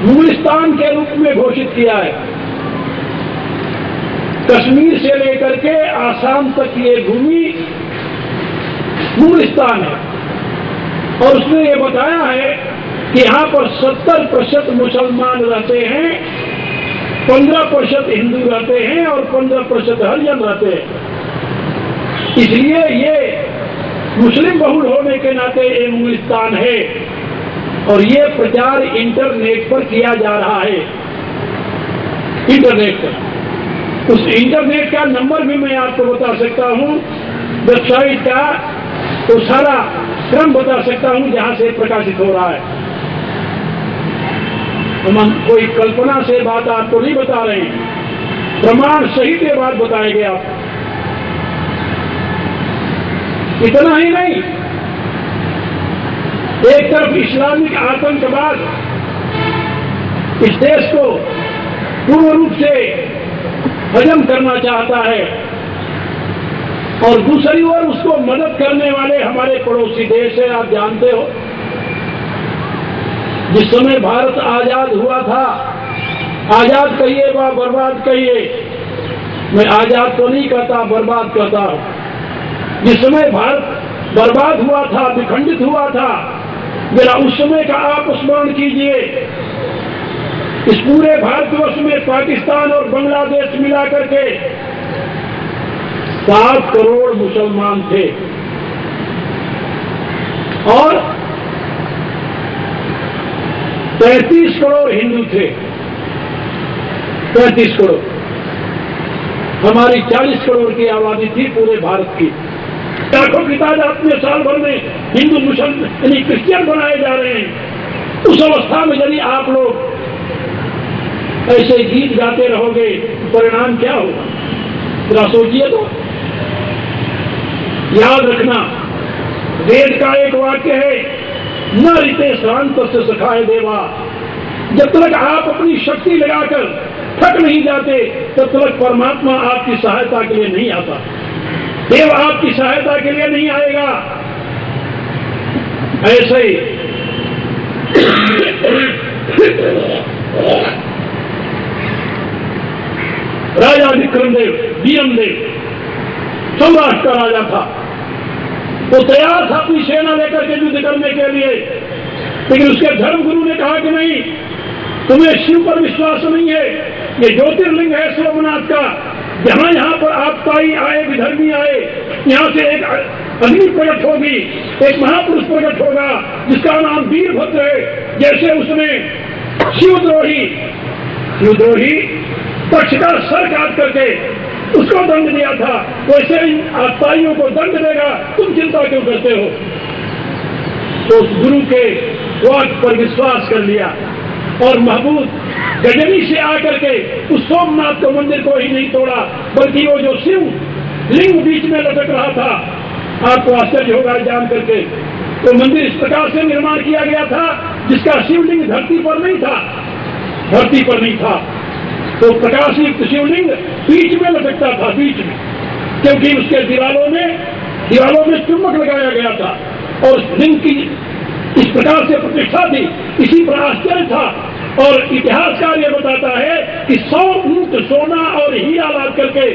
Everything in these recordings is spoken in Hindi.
मुगलिस्तान के रूप में घोषित किया है। कश्मीर से लेकर के आसाम तक ये भूमि मुगलिस्तान है। और उसने ये बताया है कि यहां पर 70% मुसलमान रहते हैं, 15% हिंदू रहते हैं और 15% हरिजन रहते हैं। इसलिए ये मुस्लिम बहुल होने के नाते ये मुगलिस्तान है। और ये प्रचार इंटरनेट पर किया जा रहा है। इंटरनेट पर, उस इंटरनेट का नंबर भी मैं आपको बता सकता हूं, वेबसाइट का तो सारा क्रम बता सकता हूं जहां से प्रकाशित हो रहा है। हम कोई कल्पना से बात आपको नहीं बता रहे हैं, प्रमाण सहित ये बात बताएंगे आप। इतना ही नहीं, एक तरफ इस्लामिक आतंकवाद इस देश को पूर्ण रूप से हजम करना चाहता है और दूसरी ओर उसको मदद करने वाले हमारे पड़ोसी देश है। आप जानते हो, जिस समय भारत आजाद हुआ था, आजाद कहिए व बर्बाद कहिए, मैं आजाद तो नहीं कहता, बर्बाद कहता हूं। जिस समय भारत बर्बाद हुआ था, विखंडित हुआ था, मेरा उस समय का आप स्मरण कीजिए। इस पूरे भारतवर्ष में पाकिस्तान और बांग्लादेश मिला करके 7 करोड़ मुसलमान थे और 33 करोड़ हिंदू थे। 33 करोड़, हमारी 40 करोड़ की आबादी थी पूरे भारत की। लाखों की तादाद में साल भर में हिंदू मुसलमान यानी क्रिश्चियन बनाए जा रहे हैं। उस अवस्था में यदि आप लोग ऐसे गीत गाते रहोगे, परिणाम क्या होगा जरा सोचिए तो। याद रखना, वेद का एक वाक्य है, न ऋते शांत से सखाए देवा। जब तक आप अपनी शक्ति लगाकर थक नहीं जाते, तब तक परमात्मा आपकी सहायता के लिए नहीं आता, देव आपकी सहायता के लिए नहीं आएगा। ऐसे ही राजा विक्रमदेव, वीरमदेव सौराष्ट्र का राजा था, वो तैयार था अपनी सेना लेकर के युद्ध करने के लिए, लेकिन उसके धर्मगुरु ने कहा कि नहीं, तुम्हें शिव पर विश्वास नहीं है, ये ज्योतिर्लिंग है सोमनाथ का, जहां पर आपताई आए, विधर्मी आए, यहां से एक अग्नि प्रकट होगी, एक महापुरुष प्रकट होगा जिसका नाम वीरभद्र है। जैसे उसने शिवद्रोही पक्ष का सर काट करके उसको दंड दिया था, वैसे इन आपताइयों को दंड देगा, तुम चिंता क्यों करते हो। तो उस गुरु के वाक्य पर विश्वास कर लिया और महबूब गजनी से आकर के उस सोमनाथ के मंदिर को ही नहीं तोड़ा, बल्कि वो जो शिव लिंग बीच में लटक रहा था, आपको आश्चर्य होगा जान करके, तो मंदिर इस प्रकार से निर्माण किया गया था जिसका शिवलिंग धरती पर नहीं था, धरती पर नहीं था, तो प्रकाशयुक्त शिवलिंग बीच में लटकता था, बीच में, क्योंकि उसके दीवालों में चुंबक लगाया गया था और लिंग की इस प्रकार से प्रतिष्ठा थी। इसी पर आश्चर्य था और इतिहासकार ये बताता है कि 100 ऊंट सोना और हीरा लाद करके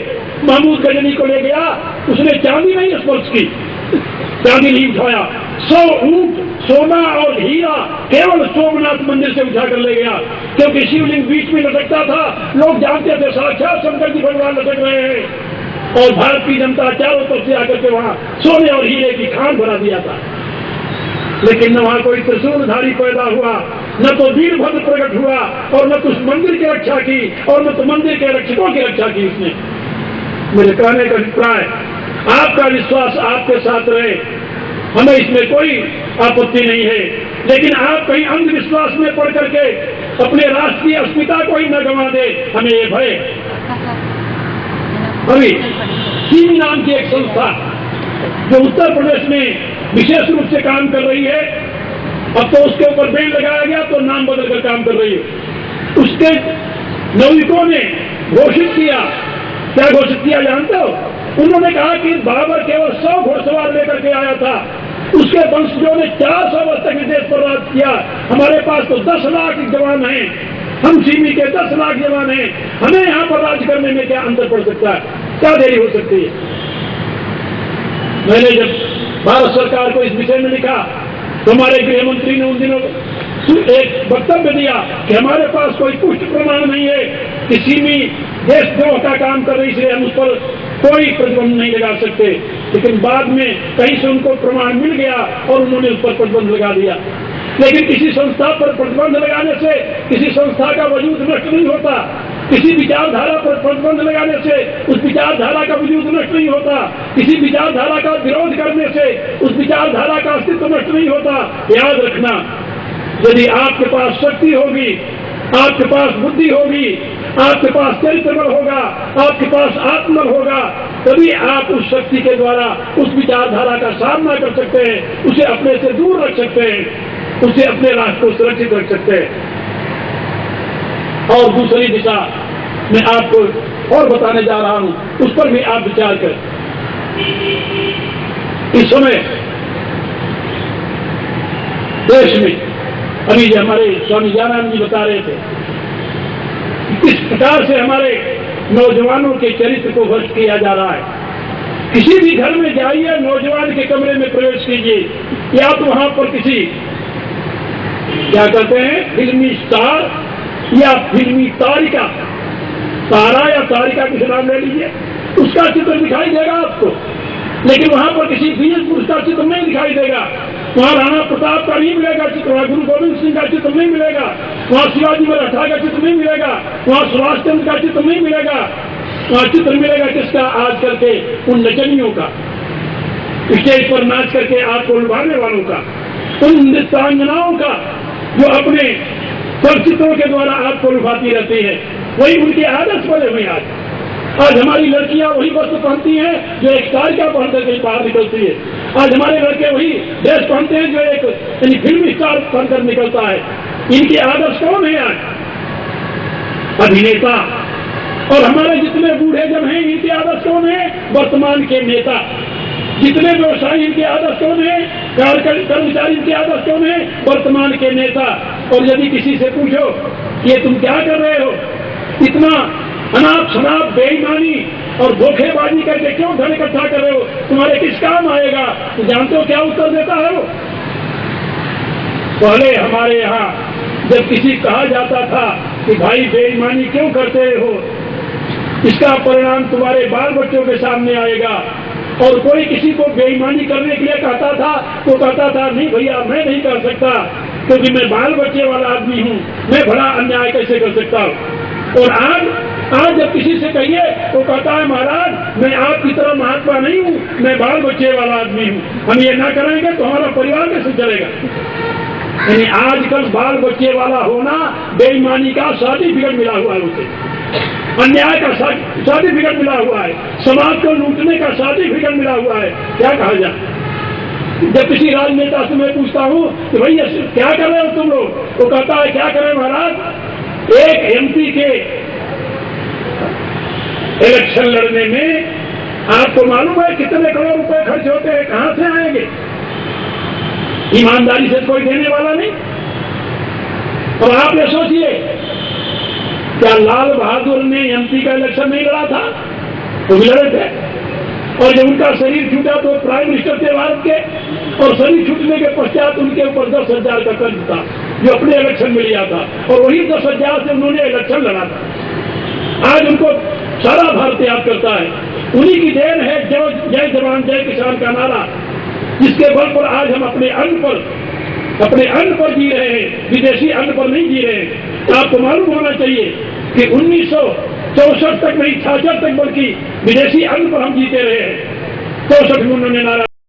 महमूद गजनी को ले गया, उसने चांदी नहीं स्पर्श की, चांदी नहीं उठाया, 100 ऊंट सोना और हीरा केवल सोमनाथ मंदिर से उठा कर ले गया, क्योंकि शिवलिंग बीच में लटकता था। लोग जानते थे साक्षात शंकर जी भगवान लटक रहे हैं और भारत की जनता चारों तरफ से आकर के वहां सोने और हीरे की खान बना दिया था। लेकिन न वहां कोई त्रिशूलधारी पैदा हुआ, न तो वीरभद्र प्रकट हुआ और न तो उस मंदिर की रक्षा की और न तो मंदिर के रक्षकों की रक्षा की उसने। मेरे कहने का अभिप्राय, आपका विश्वास आपके साथ रहे, हमें इसमें कोई आपत्ति नहीं है, लेकिन आप कहीं अंधविश्वास में पड़ करके अपने राष्ट्र की अस्मिता को ही न गंवा दे, हमें ये भय। अभी सीमी नाम की एक संस्था जो उत्तर प्रदेश में विशेष रूप से काम कर रही है, अब तो उसके ऊपर बैन लगाया गया तो नाम बदल कर काम कर रही है। उसके नाविकों ने घोषित किया, क्या घोषित किया जानते हो? उन्होंने कहा कि बाबर केवल 100 घोड़सवार लेकर के आया था उसके वंशजों ने 400 वर्ष तक देश पर राज किया। हमारे पास तो 10 लाख जवान हैं, हम सिमी के 10 लाख जवान हैं, हमें यहाँ पर राज करने में क्या अंतर पड़ सकता है, क्या देरी हो सकती है? मैंने जब भारत सरकार को इस विषय में लिखा तो हमारे गृह मंत्री ने उन दिनों एक वक्तव्य दिया कि हमारे पास कोई पुष्ट प्रमाण नहीं है कि सिमी देशद्रोह का काम कर रही, इसलिए हम उस पर कोई प्रतिबंध नहीं लगा सकते। लेकिन बाद में कहीं से उनको प्रमाण मिल गया और उन्होंने उस पर प्रतिबंध लगा दिया। लेकिन किसी संस्था पर प्रतिबंध लगाने से किसी संस्था का वजूद नष्ट नहीं होता, किसी विचारधारा पर प्रतिबंध लगाने से उस विचारधारा का वजूद नष्ट नहीं होता, किसी विचारधारा का विरोध करने से उस विचारधारा का अस्तित्व नष्ट नहीं होता। याद रखना, यदि आपके पास शक्ति होगी, आपके पास बुद्धि होगी, आपके पास चरित्र बल होगा, आपके पास आत्मबल होगा, तभी आप उस शक्ति के द्वारा उस विचारधारा का सामना कर सकते हैं, उसे अपने से दूर रख सकते हैं, उसे अपने राष्ट्र को सुरक्षित रख सकते हैं। और दूसरी दिशा मैं आपको और बताने जा रहा हूं, उस पर भी आप विचार करें। इस समय देश में अभी जो हमारे स्वामी ज्ञानानंद जी बता रहे थे, किस प्रकार से हमारे नौजवानों के चरित्र को भ्रष्ट किया जा रहा है। किसी भी घर में जाइए, नौजवान के कमरे में प्रवेश कीजिए, या तो वहां पर किसी क्या कहते हैं फिल्मी स्टार या फिल्मी तारिका, तारा या तारिका किसी नाम ले लीजिए, उसका चित्र दिखाई देगा आपको। लेकिन वहां पर किसी वीर पुरुष का चित्र नहीं दिखाई देगा, वहां राणा प्रताप का नहीं मिलेगा चित्र, वहां गुरु गोविंद सिंह का चित्र नहीं मिलेगा, वहां शिवाजी मराठा का चित्र नहीं मिलेगा, वहां सुभाष चंद्र का चित्र नहीं मिलेगा। वहां चित्र मिलेगा किसका? आजकल के उन नचनियों का, स्टेज पर नाच करके आपको लुभाने वालों का, उन नृत्यांगनाओं का जो अपने चलचित्रों के द्वारा आपको लुभाती रहती है। वही उनके आदर्श बने हुए आज हमारी लड़कियां वही वस्त्र पहनती हैं जो एक तारिका पहन करके बाहर निकलती है। आज हमारे लड़के वही ड्रेस पहनते हैं जो एक यानी फिल्म स्टार पहनकर निकलता है। इनके आदर्श कौन है आज? अभिनेता। और हमारे जितने बूढ़े जन हैं, इनके आदर्श कौन है? वर्तमान के नेता। जितने व्यवसायी, इनके आदर्श कौन है? कर्मचारी, इनके आदर्श कौन है? वर्तमान के नेता। और यदि किसी से पूछो ये तुम क्या कर रहे हो, इतना अनाप शनाप बेईमानी और धोखेबाजी करके क्यों धन इकट्ठा कर रहे हो, तुम्हारे किस काम आएगा, तो जानते हो क्या उत्तर देता है वो? पहले हमारे यहाँ जब किसी कहा जाता था कि भाई बेईमानी क्यों करते हो, इसका परिणाम तुम्हारे बाल बच्चों के सामने आएगा। और कोई किसी को बेईमानी करने के लिए कहता था तो कहता था नहीं भैया मैं नहीं कर सकता, क्योंकि मैं बाल बच्चे वाला आदमी हूं, मैं बड़ा अन्याय कैसे कर सकता हूं। और आज जब किसी से कहिए तो कहता है महाराज मैं आपकी तरह महात्मा नहीं हूं, मैं बाल बच्चे वाला आदमी हूं, हम ये ना करेंगे तो हमारा परिवार कैसे चलेगा। यानी आजकल बाल बच्चे वाला होना बेईमानी का सर्टिफिकेट मिला हुआ है, उसे अन्याय का सर्टिफिकेट मिला हुआ है, समाज को लूटने का सर्टिफिकेट मिला हुआ है। क्या कहा जाए? जब किसी राजनेता से मैं पूछता हूं कि भैया क्या कर रहे हो तुम लोग, तो कहता है क्या करें महाराज, एक एमपी के इलेक्शन लड़ने में आपको मालूम है कितने करोड़ रुपए खर्च होते हैं, कहां से आएंगे? ईमानदारी से कोई देने वाला नहीं। और आप ये सोचिए, क्या लाल बहादुर ने एमपी का इलेक्शन नहीं लड़ा था? वो भी लड़े थे। और जब उनका शरीर छूटा तो प्राइम मिनिस्टर थे भारत के, और शरीर छूटने के पश्चात उनके ऊपर 10,000 का कर्ज था जो अपने इलेक्शन में लिया था, और वही 10,000 से उन्होंने इलेक्शन लड़ा था। आज उनको सारा भारत याद करता है। उन्हीं की देन है जय जवान जय किसान का नारा, जिसके बल पर आज हम अपने अन्न पर जी रहे हैं, विदेशी अन्न पर नहीं जी रहे हैं। आपको मालूम होना चाहिए कि 1964 तक नहीं, 66 तक बल्कि विदेशी अन्न पर हम जीते रहे हैं। 64 में उन्होंने नारा